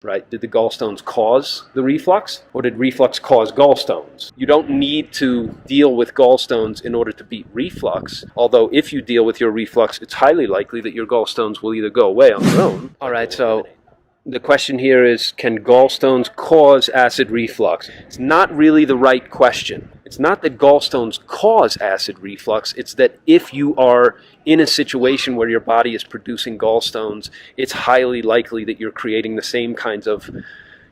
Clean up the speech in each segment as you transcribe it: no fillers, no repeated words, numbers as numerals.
right? Did the gallstones cause the reflux, or did reflux cause gallstones? You don't need to deal with gallstones in order to beat reflux, although if you deal with your reflux, it's highly likely that your gallstones will either go away on their own. All right, so the question here is, can gallstones cause acid reflux? It's not really the right question. It's not that gallstones cause acid reflux, it's that if you are in a situation where your body is producing gallstones, it's highly likely that you're creating the same kinds of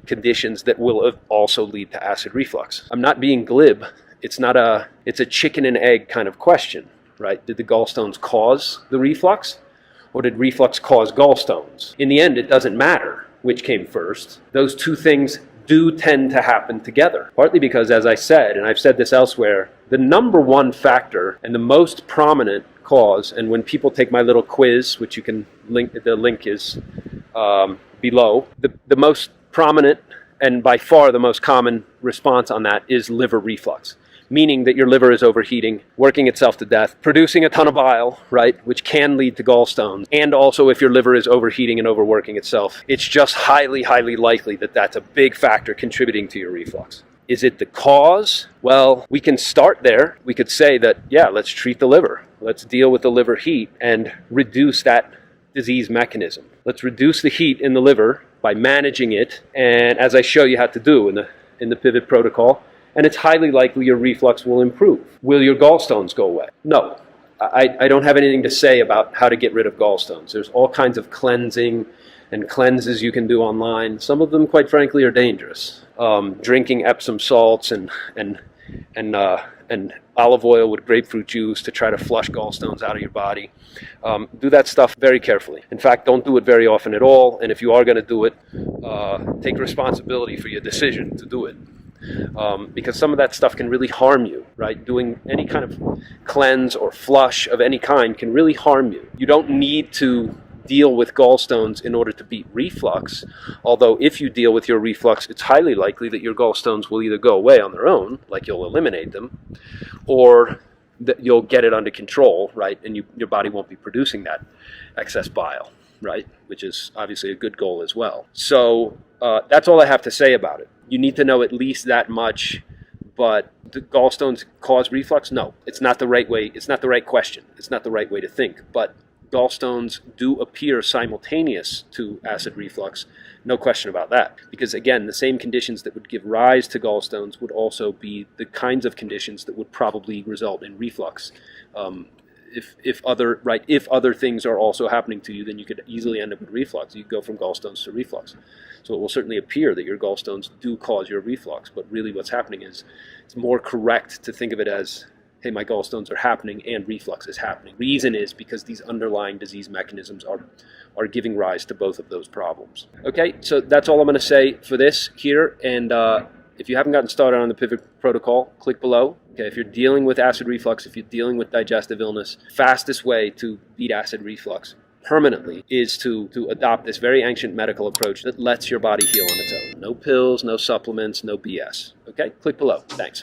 conditions that will also lead to acid reflux. I'm not being glib. It's a chicken and egg kind of question, right? Did the gallstones cause the reflux, or did reflux cause gallstones? In the end, it doesn't matter which came first. Those two things do tend to happen together, partly because, as I said, and I've said this elsewhere, the number one factor and the most prominent cause, and when people take my little quiz, which you can link, the link is below, the most prominent and by far the most common response on that is liver reflux. Meaning that your liver is overheating, working itself to death, producing a ton of bile, right, which can lead to gallstones. And also if your liver is overheating and overworking itself, it's just highly, highly likely that that's a big factor contributing to your reflux. Is it the cause? Well, we can start there. We could say that, yeah, let's treat the liver. Let's deal with the liver heat and reduce that disease mechanism. Let's reduce the heat in the liver by managing it, and as I show you how to do in the pivot protocol, and it's highly likely your reflux will improve. Will your gallstones go away? No. I don't have anything to say about how to get rid of gallstones. There's all kinds of cleansing and cleanses you can do online. Some of them, quite frankly, are dangerous. Drinking Epsom salts and olive oil with grapefruit juice to try to flush gallstones out of your body. Do that stuff very carefully. In fact, don't do it very often at all. And if you are going to do it, take responsibility for your decision to do it. Because some of that stuff can really harm you, right? Doing any kind of cleanse or flush of any kind can really harm you. You don't need to deal with gallstones in order to beat reflux, although if you deal with your reflux, it's highly likely that your gallstones will either go away on their own, like you'll eliminate them, or that you'll get it under control, right? And your body won't be producing that excess bile, right? Which is obviously a good goal as well. So that's all I have to say about it. You need to know at least that much, but do gallstones cause reflux? No, it's not the right way. It's not the right question. It's not the right way to think, but gallstones do appear simultaneous to acid reflux, no question about that. Because again, the same conditions that would give rise to gallstones would also be the kinds of conditions that would probably result in reflux. If other things are also happening to you, then you could easily end up with reflux. You go from gallstones to reflux. So it will certainly appear that your gallstones do cause your reflux, but really what's happening is it's more correct to think of it as, hey, my gallstones are happening and reflux is happening. Reason is because these underlying disease mechanisms are giving rise to both of those problems. Okay, so that's all I'm going to say for this here, and if you haven't gotten started on the pivot protocol, click below. Okay, if you're dealing with acid reflux, if you're dealing with digestive illness, fastest way to beat acid reflux permanently is to adopt this very ancient medical approach that lets your body heal on its own. No pills, no supplements, no BS. Okay, click below. Thanks.